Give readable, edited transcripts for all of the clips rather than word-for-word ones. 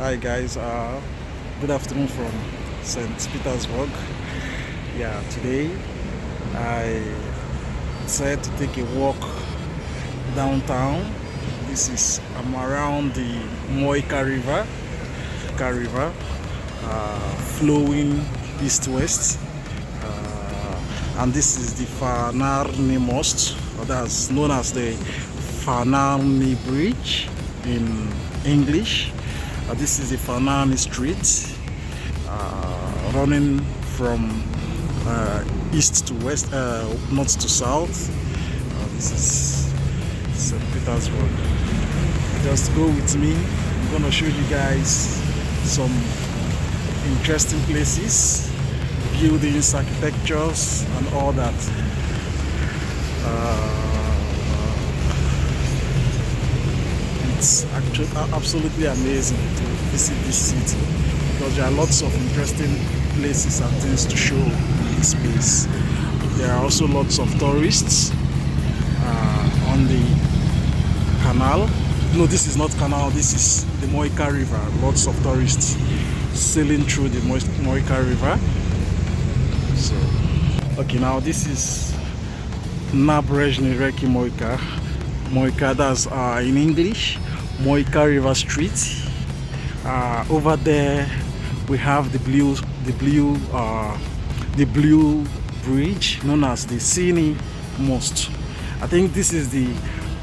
Hi guys, good afternoon from St. Petersburg. Yeah, today I decided to take a walk downtown. I'm around the Moika River, flowing east-west, and this is the Fanarni Most, or that's known as the Fanarni Bridge in English. This is the Fanarni Street, running from east to west, north to south. This is St. Petersburg. Just go with me. I'm gonna show you guys some interesting places, buildings, architectures, and all that. It's actually absolutely amazing to visit this city because there are lots of interesting places and things to show in this place. There are also lots of tourists on the canal. No, this is not canal, this is the Moika River. Lots of tourists sailing through the Moika River. So, okay, now this is Nabrezhny Reki Moika. Moika, that's in English, Moika River Street. Over there we have the blue bridge known as the Sini Most. I think this is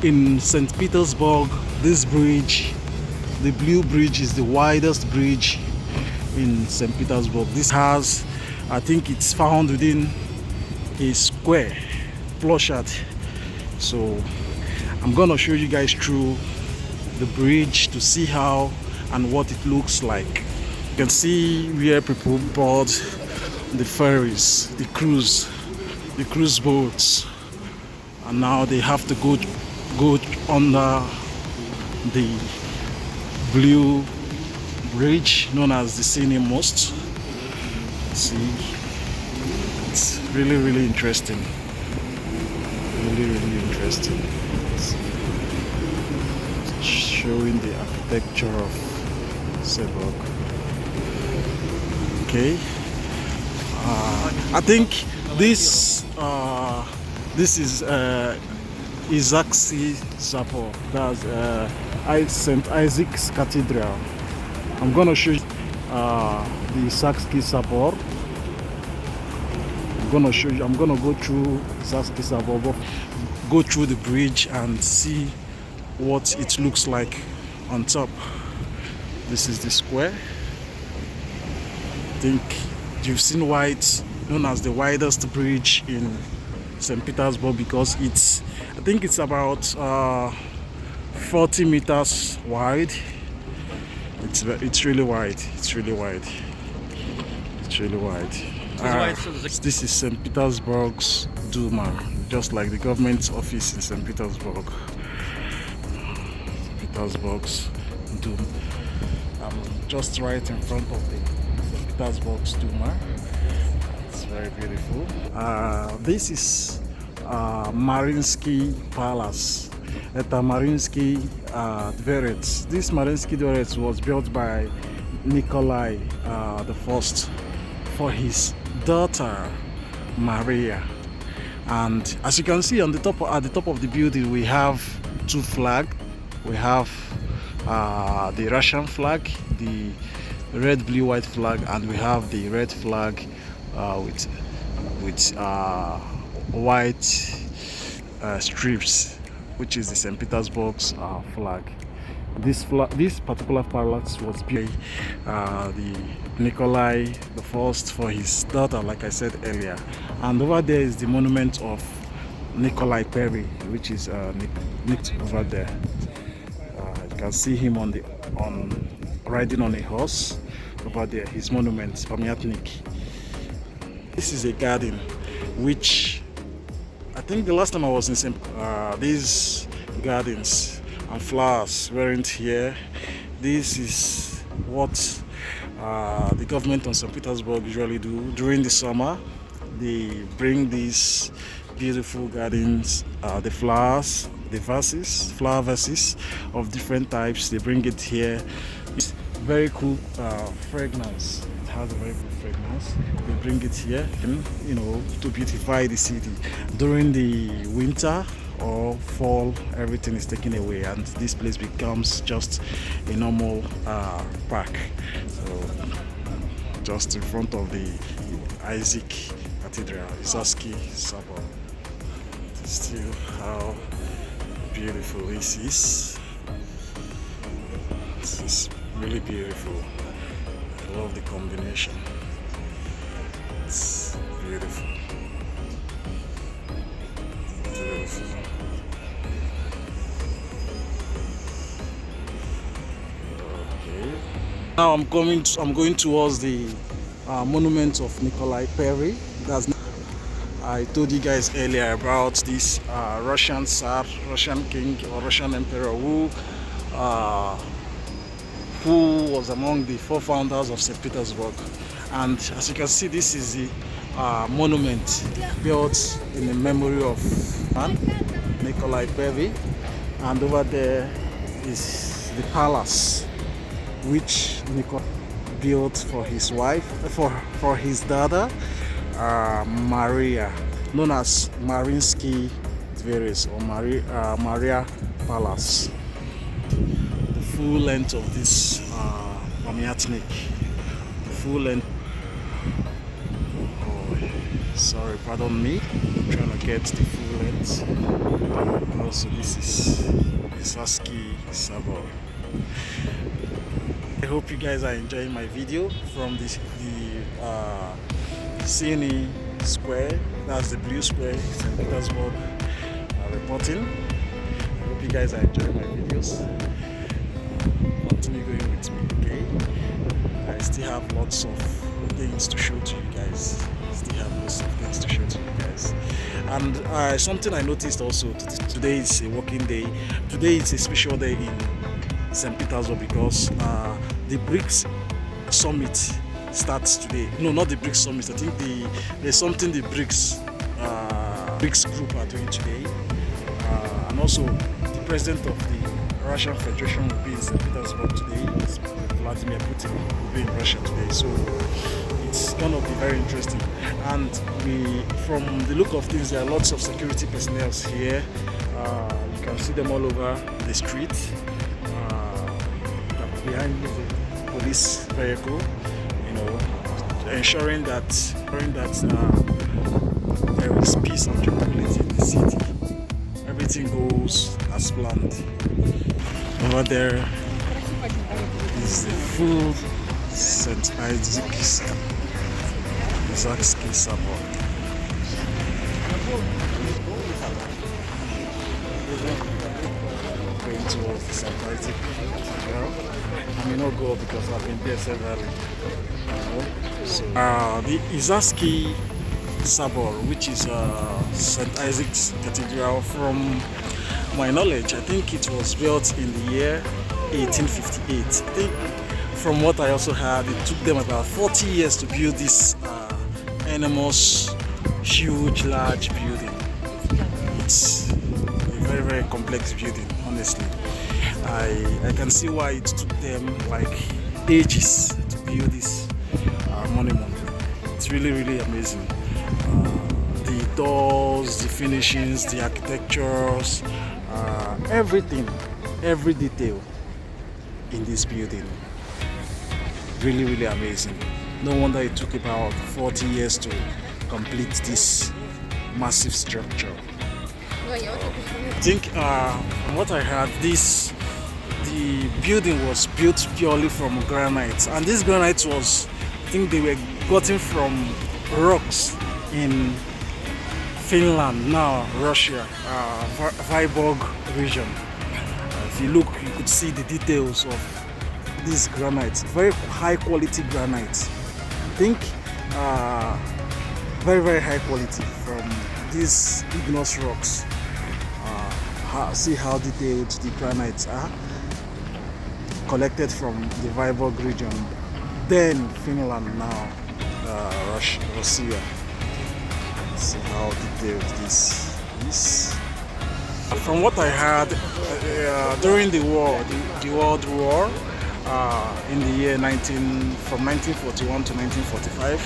in St. Petersburg. This bridge, the blue bridge, is the widest bridge in St. Petersburg. This has, I think it's found within a square, Ploshad. So I'm gonna show you guys through the bridge to see how and what it looks like. You can see where people board the ferries, the cruise boats, and now they have to go under the blue bridge known as the Sini Most. See, it's really interesting. Really interesting. It's showing the architecture of Sebok. Okay. I think this is Isaac's Sapor. That's St. Isaac's Cathedral. I'm gonna show you the Isaac's Sapor. I'm gonna go through Isaac's Sapor, go through the bridge and see what it looks like on top. This is the square. I think you've seen why it's known as the widest bridge in St. Petersburg because I think it's about 40 meters wide. It's really wide. It's really wide. This is St. Petersburg's Duma, just like the government office in St. Petersburg. Petersburg's Duma. I'm just right in front of the St. Petersburg's Duma. It's very beautiful. This is Mariinsky Palace at Mariinsky Dvorets. This Mariinsky Dvorets was built by Nikolai the First for his daughter Maria. And as you can see at the top of the building, we have two flags. We have the Russian flag, the red, blue, white flag, and we have the red flag with white strips, which is the St. Petersburg's flag. This particular palace was built the Nikolai the First for his daughter, like I said earlier. And over there is the monument of Nikolai Perry, which is nicked over there. You can see him riding on a horse over there. His monument, Pamyatnik. This is a garden, which I think the last time I was in these gardens and flowers weren't here. This is what the government of St. Petersburg usually do during the summer. They bring these beautiful gardens, the flowers, the flower vases of different types. They bring it here. It's very cool fragrance. It has a very good fragrance. They bring it here, you know, to beautify the city. During the winter or fall, everything is taken away, and this place becomes just a normal park. So, just in front of the Isaac Cathedral, Isaski suburb. Still, how beautiful this is. This is really beautiful. I love the combination. It's beautiful. Beautiful. Okay. Now I'm going towards the monument of Nikolai Perry. I told you guys earlier about this Russian Tsar, Russian king or Russian emperor who was among the four founders of St. Petersburg. And as you can see, this is the monument built in the memory of Nikolai Perry. And over there is the palace which Nikolai built for his wife, for his daughter, Maria, known as Mariinsky Dvorets or Maria Palace. The full length of this pamyatnik, the full length. Oh, sorry, pardon me. I'm trying to get the full length. Also, this is Isaski suburb. I hope you guys are enjoying my video from the CNE Square. That's the blue square, St. Petersburg, reporting. I hope you guys are enjoying my videos. Continue going with me, okay? I still have lots of things to show to you guys. And something I noticed also, today is a working day. Today is a special day in St. Petersburg because the BRICS summit starts today. No, not the BRICS summit. I think there's something the BRICS group are doing today. And also the president of the Russian Federation will be in St. Petersburg today. Vladimir Putin will be in Russia today. So it's gonna be very interesting. And from the look of things, there are lots of security personnel here. You can see them all over the street. Behind me is a police vehicle, you know, ensuring that there is peace and tranquility in the city. Everything goes as planned. Over there is the full St. Isaac's suburb. Going towards the St. Isaac Cathedral. I may not go because I've been there severally. So, the Isaski suburb, which is St. Isaac's Cathedral, from my knowledge, I think it was built in the year 1858. I think from what I also heard, it took them about 40 years to build this enormous, huge, large building. It's a very, very complex building, honestly. I can see why it took them like ages to build this monument. It's really, really amazing. The doors, the finishings, the architectures, everything, every detail in this building. Really, really amazing. No wonder it took about 40 years to complete this massive structure. I think from what I heard, the building was built purely from granite, and this granite was, I think they were gotten from rocks in Finland, now Russia, Viborg region. If you look, you could see the details of this granite, very high quality granite. I think very, very high quality from these igneous rocks. See how detailed the granites are, collected from the Viborg region, then Finland, now Russia. See how detailed this is. From what I heard, during the war, the World War, in the year from 1941 to 1945.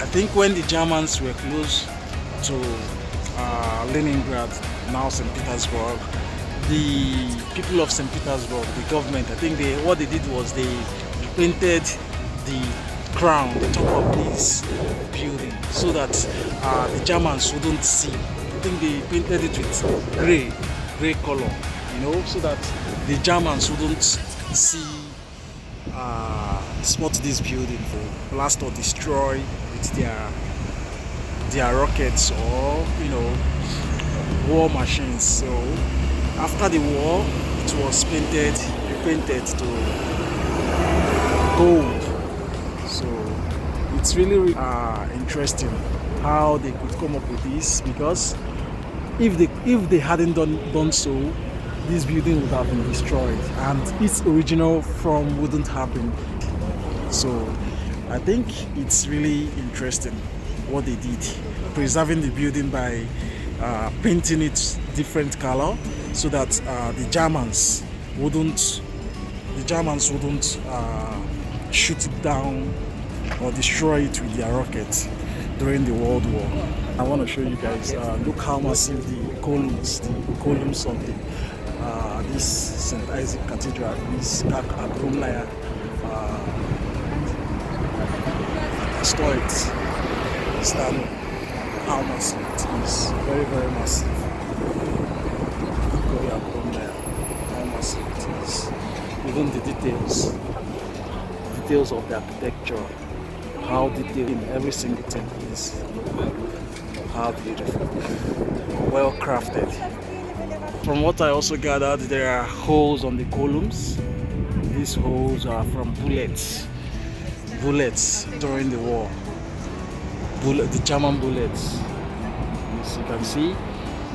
I think when the Germans were close to Leningrad, now St. Petersburg, the people of St. Petersburg, the government, I think what they did was they painted the crown, the top of this building, so that the Germans wouldn't see. I think they painted it with grey color, you know, so that the Germans wouldn't see, spot this building for blast or destroy with their rockets or, you know, war machines. So after the war, it was repainted to gold. So it's really interesting how they could come up with this, because if they hadn't done so, this building would have been destroyed and its original form wouldn't have been. So I think it's really interesting what they did, preserving the building by painting it different color, so that the Germans wouldn't shoot it down or destroy it with their rockets during the World War. I want to show you guys, look how massive the columns of this St. Isaac Cathedral, this Agromlaya stories stand, how massive it is. Very, very massive. How massive it is. Even the details of the architecture, how detailed in every single thing is. How beautiful. Well crafted. From what I also gathered, there are holes on the columns. These holes are from bullets during the war. The German bullets. As you can see,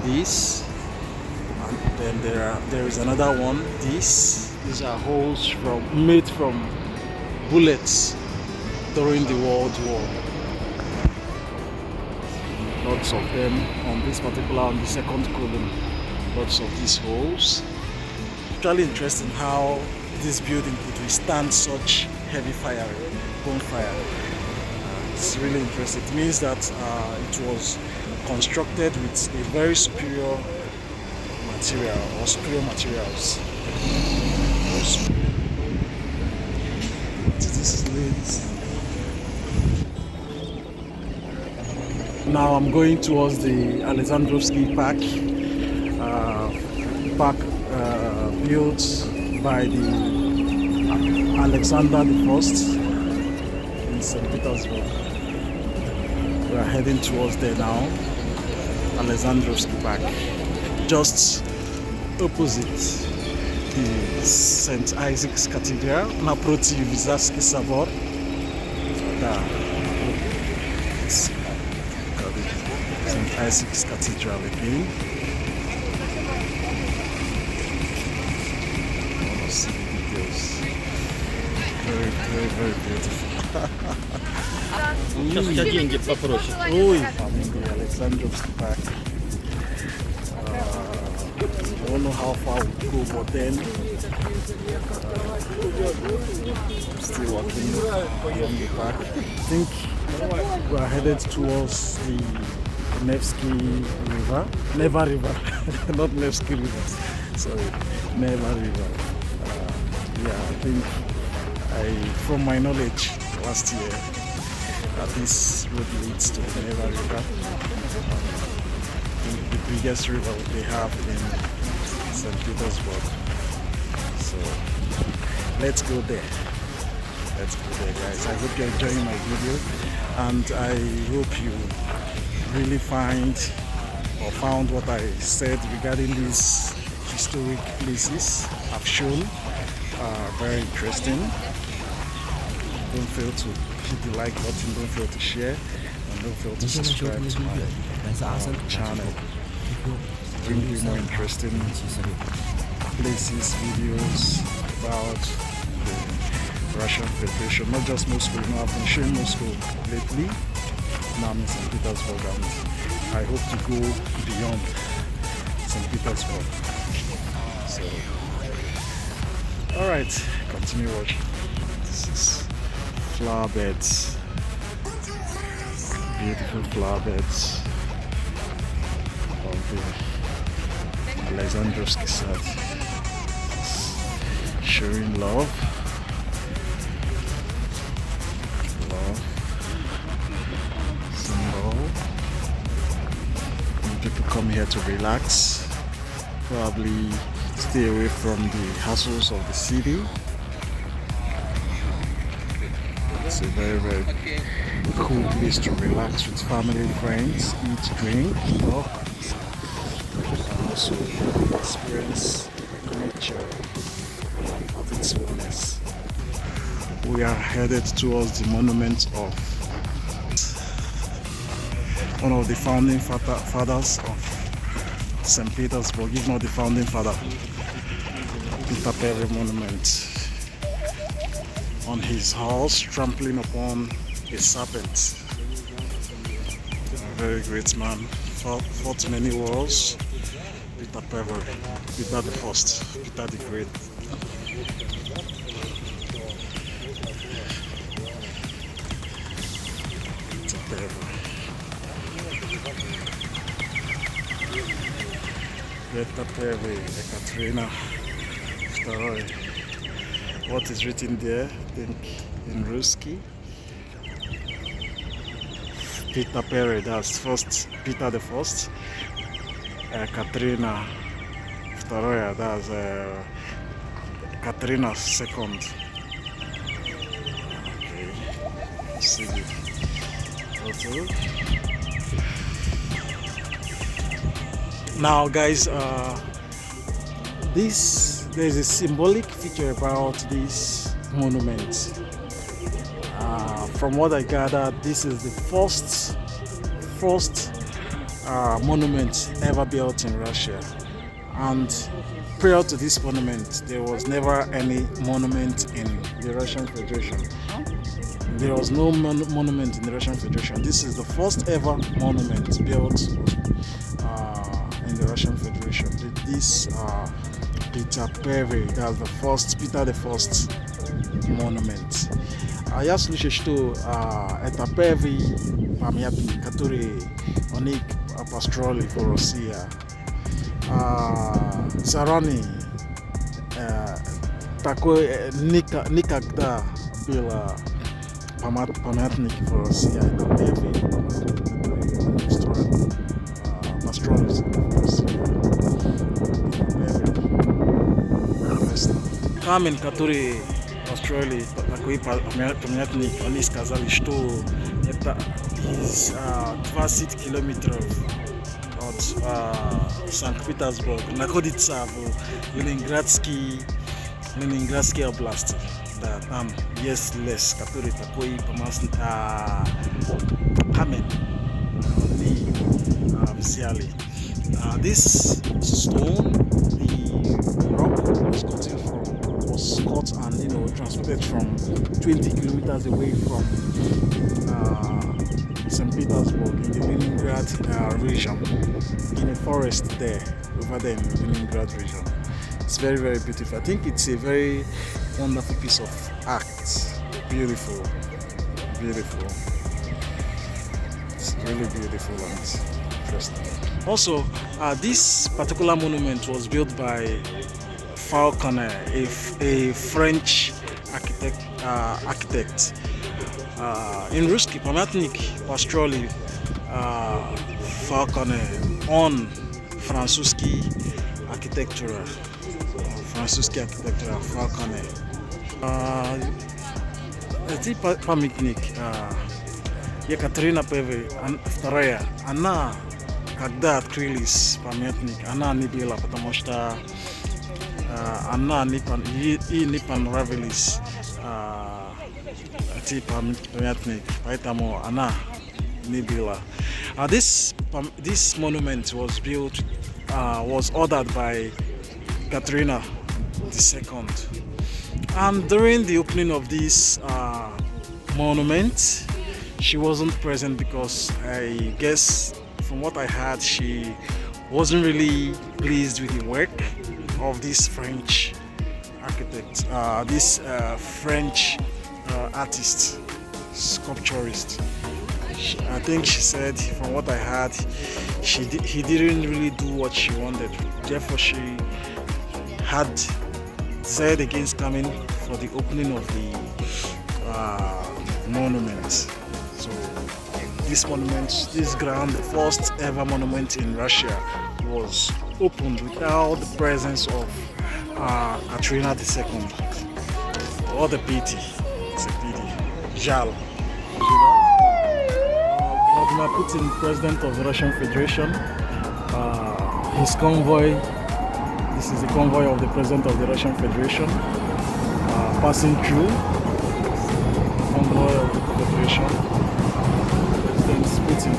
this, and then there is another one. These are holes made from bullets during the World War. Lots of them on the second column. Lots of these holes. It's really interesting how this building could withstand such heavy gunfire. It's really interesting. It means that it was constructed with a very superior material or superior materials. Now I'm going towards the Alexandrovsky Park. Built by the Alexander the First in St. Petersburg. We are heading towards there now. Alexandrovsky Park, just opposite the St. Isaac's Cathedral, naproti Vizarski Sabor. St. Isaac's Cathedral again. Very, very, very beautiful. Сейчас у тебя деньги попросят. Ой, I'm in the Alexandrovsky Park. I don't know how far we go, but then I'm still walking along the park. I think we are headed towards the Neva River, not Nevsky River. Sorry, Neva River. Yeah, I think from my knowledge last year, this road leads to the Neva River, the biggest river they have in St. Petersburg. So let's go there. Let's go there, guys. I hope you're enjoying my video, and I hope you really found what I said regarding these historic places I've shown. Very interesting. Don't fail to hit the like button, don't fail to share, and don't fail to subscribe to my channel. Bring you more interesting places, videos about the Russian Federation, not just Moscow. You know, I've been showing Moscow lately. Now I'm in St. Petersburg, and I hope to go beyond St. Petersburg. So Alright, continue watching. This is flower beds. Beautiful flower beds of the Alexandrovsky side. Showing love. Symbol. When people come here to relax, probably stay away from the hassles of the city. It's a very cool place to relax with family, friends, eat, drink, talk, and also experience nature at its fullness. We are headed towards the monument of one of the founding fathers of St. Petersburg, if not the founding father, Peter monument. On his horse, trampling upon a serpent. A very great man, fought many wars. Peter the First, Peter the Great. Peter Peter, Ekaterina II. What is written there, I think in Ruski. Peter Perry, that's first Peter the First. Katrina II, that's Katrina II. Okay, see the photo. Now, guys, there's a symbolic feature about this monument. From what I gathered, this is the first monument ever built in Russia, and prior to this monument there was never any monument in the Russian Federation. There was no monument in the Russian Federation. This is the first ever monument built in the Russian Federation. This Peter Perry, that's the first Peter the First monument. Я слышу, что это первый памятник, который они построили в России. Заранее такой никогда было памятник в России. Это первый построили в России. Камень, который построили такой памятник, они сказали, что это из 20 километров от Санкт-Петербурга, находится в Ленинградской области. Да, там есть лес, который такой камень они взяли. This stone, the rock was caught and transported from 20 kilometers away from St. Petersburg in the Leningrad region, in a forest there, over there in the Leningrad region. It's very beautiful. I think it's a very wonderful piece of art. Beautiful. It's really beautiful and interesting. Also, this particular monument was built by Falconer, a French architect. In Ruski, памятник построили Falconer on французский архитектура. Falconer. Этот памятник Екатерина II, она, когда открылись памятник, она не была, потому что она ей не понравились эти памятник, поэтому она не была. This monument was built, was ordered by Katrina II, and during the opening of this monument, she wasn't present because I guess from what I heard, she wasn't really pleased with the work of this French architect, this French artist, sculpturist. I think she said, from what I heard, he didn't really do what she wanted. Therefore, she had decided against coming for the opening of the monument. So this monument, this ground, the first ever monument in Russia, was opened without the presence of Katrina II. What a pity. It's a pity. Jal. Vladimir Putin, President of the Russian Federation, his convoy, this is the convoy of the President of the Russian Federation, passing through, convoy of the Federation, President Putin,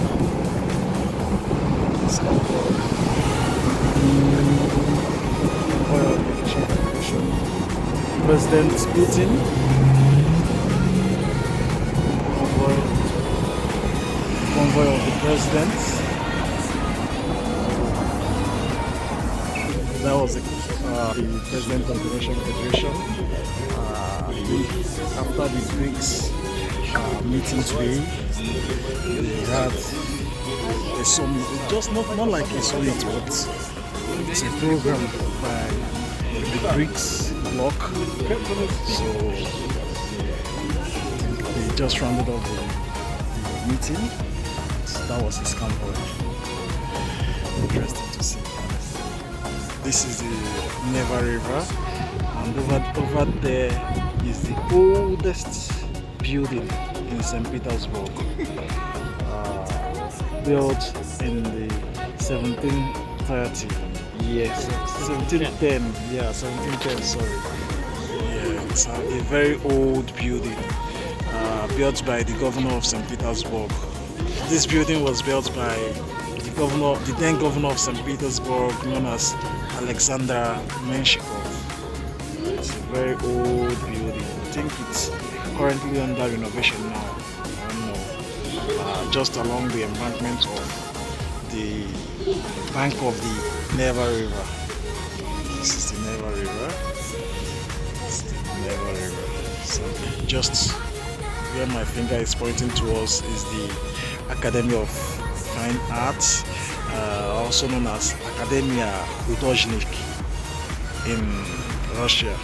his convoy of the Russian Federation, President Putin, convoy of the president. That was the president of the Russian Federation. After the BRICS meeting today, they had a summit, just not like a summit, but it's a program by the BRICS bloc. So they just rounded off the meeting. That was his convoy. Interesting to see. This is the Neva River, and over there is the oldest building in St. Petersburg, built in the 1730. Yes, 1710. Yeah, 1710. Sorry. Yeah, it's a very old building, built by the governor of St. Petersburg. This building was built by the then governor of St. Petersburg, known as Alexander Menshikov. It's a very old building. I think it's currently under renovation now. I don't know. Just along the embankment of the bank of the Neva River. This is the Neva River. It's the Neva River. So just where my finger is pointing towards is the Academy of Fine Arts, also known as Academia Hudожник in Russia.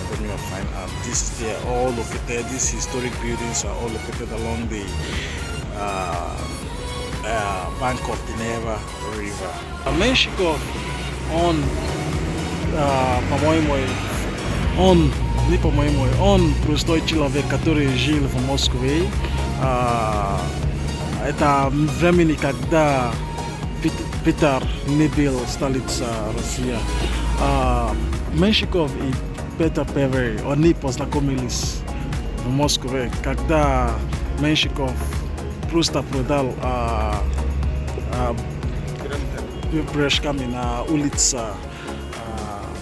Academy of Fine Arts. They are all located. These historic buildings are all located along the bank of the Neva River. Menshikov он простой человек, который жил в Москве. Это времени, когда Питер не был столица России. Меншиков и Петр I, они познакомились в Москве, когда Меншиков просто продал пирожками на улице.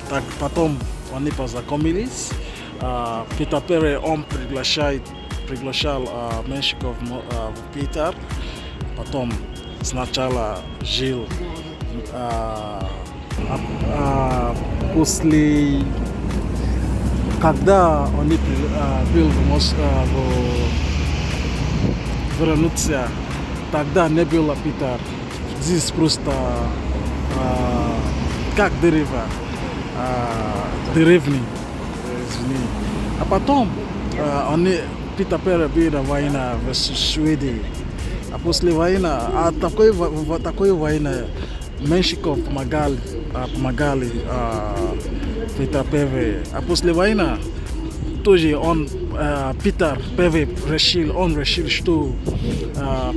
Так потом они познакомились. Peter Perry, он приглашал Меншиков в Питер, потом сначала жил, после, когда он был в Москве, вернулся, тогда не было Питер, здесь просто как дерево, деревни. А потом Peter Perry был война в Швеции. А после войны, такой войны Меншиков помогали Peter Perry. А после войны тоже Peter Perry решил, что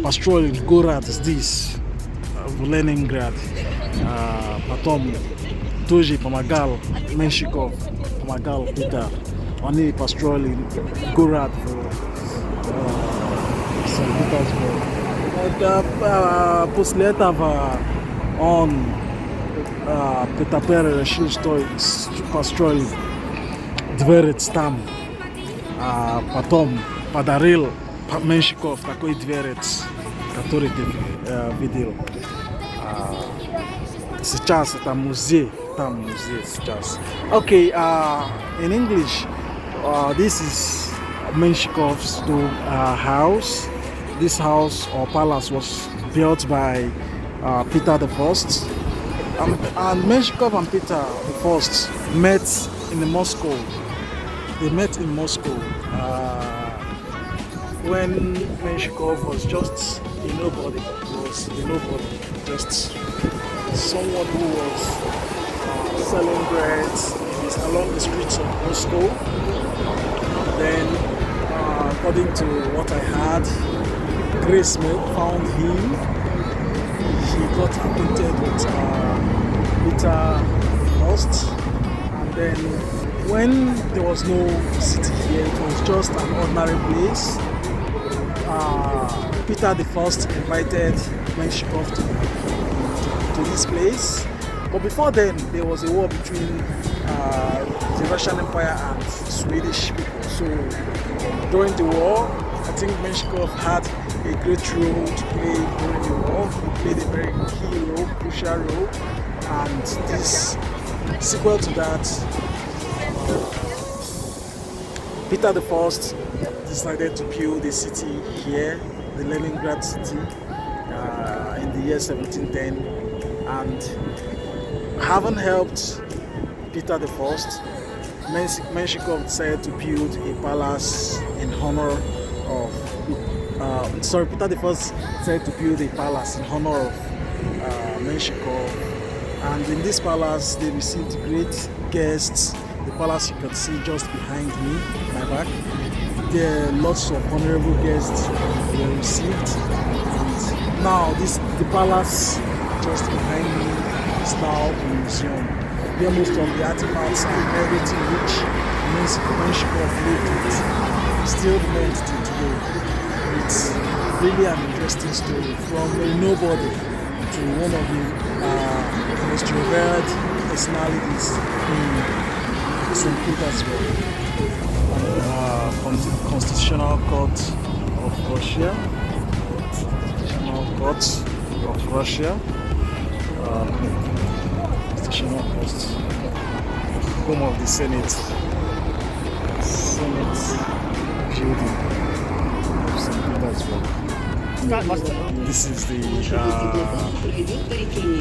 построил город здесь, в Ленинград. Потом тоже помогал Меншиков, помогал Питер. Они построили город в Санкт-Петербург. После этого Peter Perry решил, что построил дворец там. Потом подарил Меншиков такой дворец, который ты видел. Сейчас это музей. term is just okay. In English, this is Menshikov's house. This house or palace was built by Peter the First, and Menshikov and Peter the First met in Moscow. They met in Moscow when Menshikov was just a nobody. Just someone who was selling bread along the streets of Moscow. Then, according to what I heard, Grace found him. He got acquainted with Peter first, and then when there was no city here, it was just an ordinary place. Peter the First invited Menshikov to this place. But before then, there was a war between the Russian Empire and Swedish people. So during the war, I think Menshikov had a great role to play during the war. He played a very key role, crucial role. And this sequel to that, Peter the First decided to build a city here, the Leningrad city, in the year 1710, and having helped Peter the First, Menshikov decided to build a palace in honor of. Peter the First decided to build a palace in honor of Menshikov, and in this palace they received great guests. The palace you can see just behind me, my back. There are lots of honorable guests were received. And now the palace just behind me is now a museum where most of the artifacts and everything which Menshikov lived with still remains till today. It's really an interesting story from a nobody to one of the most revered personalities in St. Petersburg. Constitutional Court of Russia. Constitutional Court of Russia. Constitutional Court. Home of the Senate. Senate building of St. Petersburg. This is the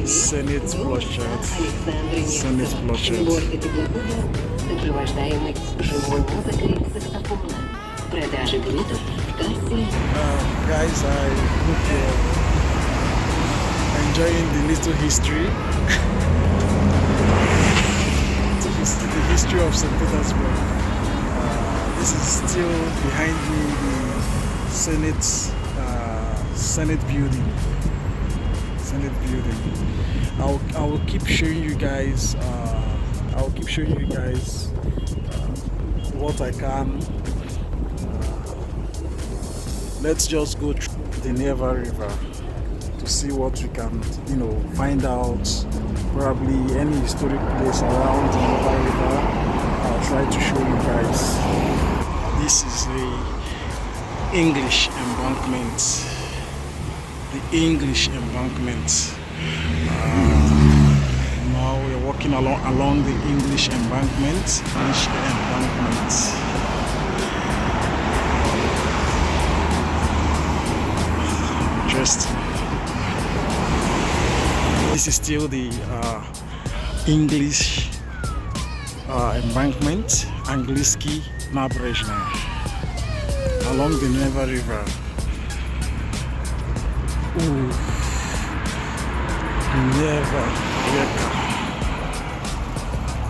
Senate Plощадь. Senate Plощадь. Сопровождаемый живой музыкой саксофона. Продажи билетов в кассе. Guys, I hope you're enjoying the little history. The history of St. Petersburg. This is still behind me, the Senate building. Senate building. I will keep showing you guys. I'll keep showing you guys what I can. Let's just go through the Neva River to see what we can, find out. Probably any historic place around the Neva River. I'll try to show you guys. This is the English embankment. The English embankment. Now we're walking along the English embankment. Interesting. This is still the English embankment, Angliski Nabrežna, along the Neva River. Ooh. Neva River.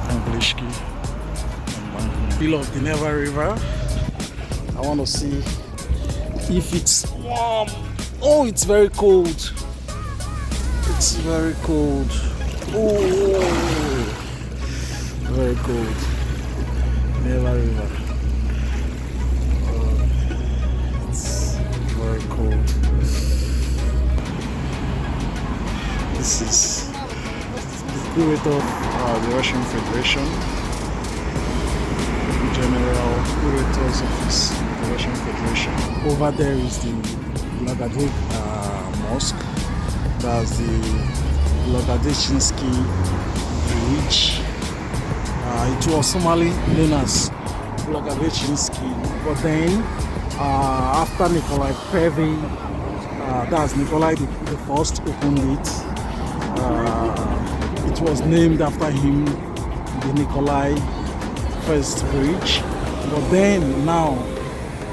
Angliski embankment. Below of the Neva River. I want to see if it's warm. Oh, it's very cold. It's very cold. Oh, very cold. Neva River. It's very cold. This is the curator of the Russian Federation, General Curator's Office of the Russian Federation. Over there is the Blagodej Mosque. That's the Blagodechinsky Bridge. It was formerly known as Blagovechinsky, but then after Nikolai Pervy, that's Nikolai the First, opened it. It was named after him, the Nikolai First Bridge. But then now,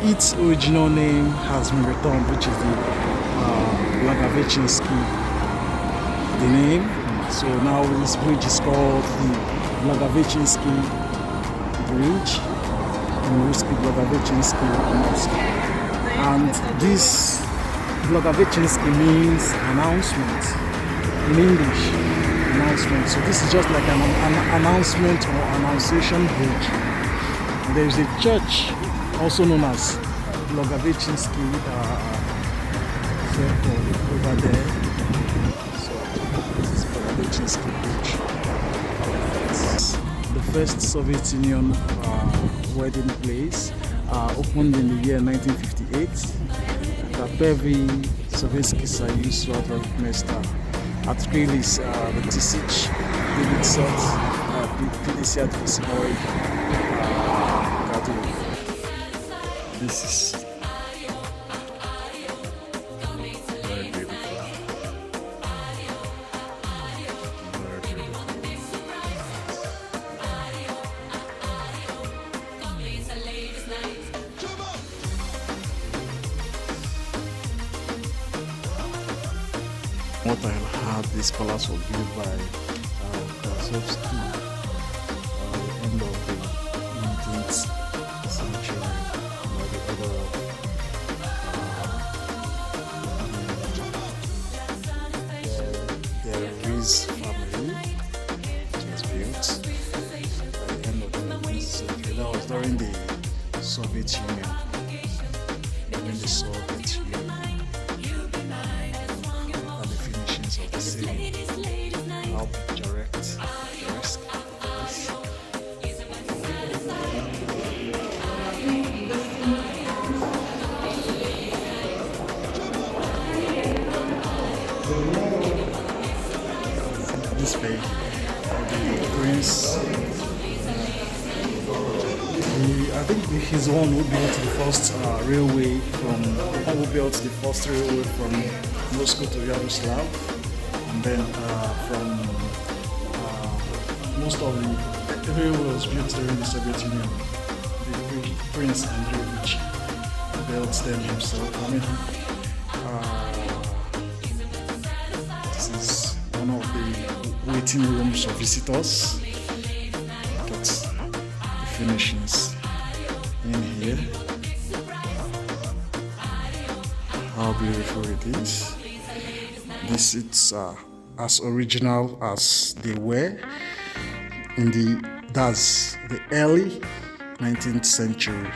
its original name has been returned, which is the Blagovechinsky, the name. So now this bridge is called the Blagovechinsky Bridge, Ruski Blagovechinsky Mosque. And this Blagovechinsky means announcement in English. Announcement. So this is just like an announcement or annunciation bridge. There is a church also known as Blagovechinsky Circle over there. So this is Blagovechinsky Bridge. The first Soviet Union wedding place opened in the year 1958. The Pervy Sovietsky Soyuz Swadrov Mesta открылись в 1958 году. This is very beautiful. Very beautiful. What I had, this palace was built by Krasovsky at the end of the 19th century by the other there is family. It was built by the end of the 19th century. That was during the Soviet Union. During the Soviet Union. Of the city, how picturesque this way, the prince, I think he's the one who built the first railway from Moscow to Yaroslav. And then from most of the railway was built during the Soviet Union. The Prince Andreyevich built them himself. I mean, this is one of the waiting rooms for visitors. Got the finishings in here. How beautiful it is. This it's as original as they were in the early 19th century.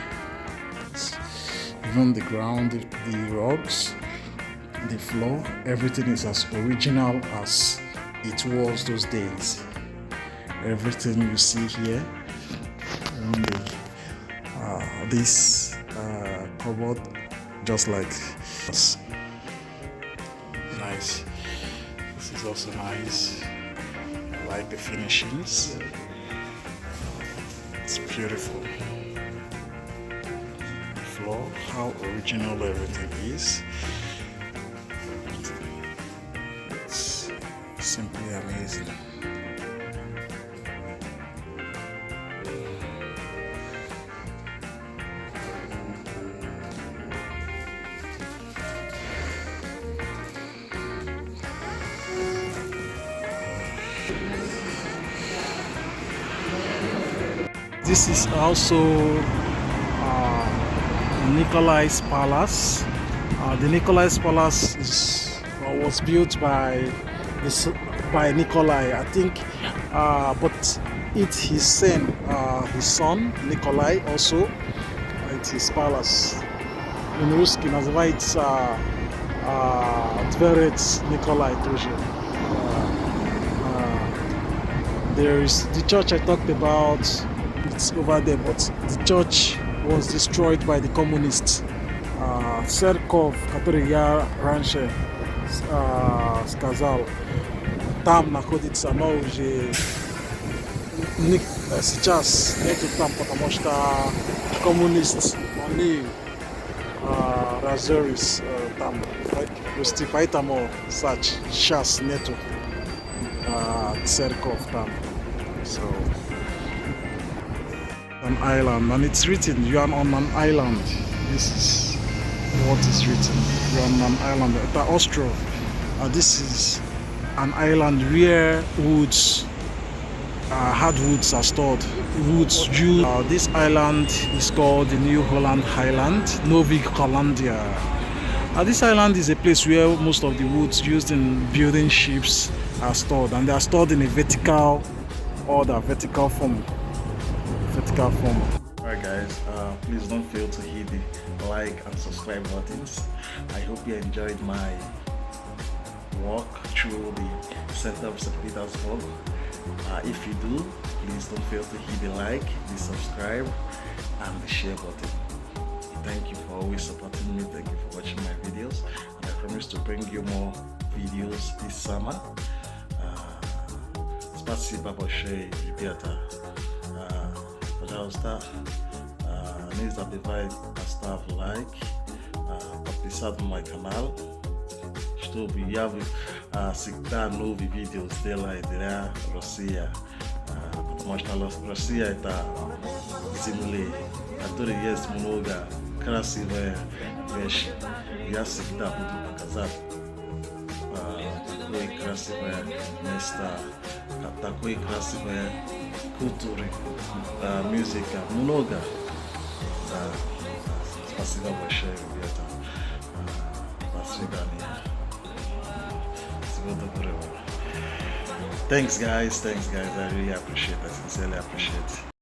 Even the ground, the rugs, the floor, everything is as original as it was those days. Everything you see here, this cupboard, just like this. Nice. This is also nice. I like the finishings. It's beautiful. The floor, how original everything is. It's simply amazing. This is also Nikolai's Palace. The Nikolai's Palace was built by Nikolai, I think, but it's his son Nikolai also. It's his palace. In Ruski называется Dvorец Nikolai тоже. There is the church I talked about. It's over there, but the church was destroyed by the communists. Церковь, который я раньше сказал, там находится, но уже сейчас нету там, потому что коммунист, они разорились там. Просто поэтому сейчас нету церковь там. So, an island, and it's written, you are on an island. This is what is written. You are on an island. The Austro. This is an island where woods, hardwoods are stored. Woods used. This island is called the New Holland Island, Novi Hollandia. This island is a place where most of the woods used in building ships are stored, and they are stored in a vertical order, vertical form. Alright guys, please don't fail to hit the like and subscribe buttons. I hope you enjoyed my walk through the center of St. Petersburg. If you do, please don't fail to hit the like, the subscribe and the share button. Thank you for always supporting me. Thank you for watching my videos, and I promise to bring you more videos this summer. Спасибо большое, ребята. Пожалуйста, не забывайте поставить лайк, подписаться на мой канал, чтобы я всегда новые видео сделаю для России. Потому что Россия это земля, в которой есть много красивых вещей. Я всегда буду показать такое красивое место, такой красивой культуры, музыка, много. Спасибо большое, ребята. До свидания. Всего доброго. Thanks guys, I really appreciate it. I sincerely appreciate it.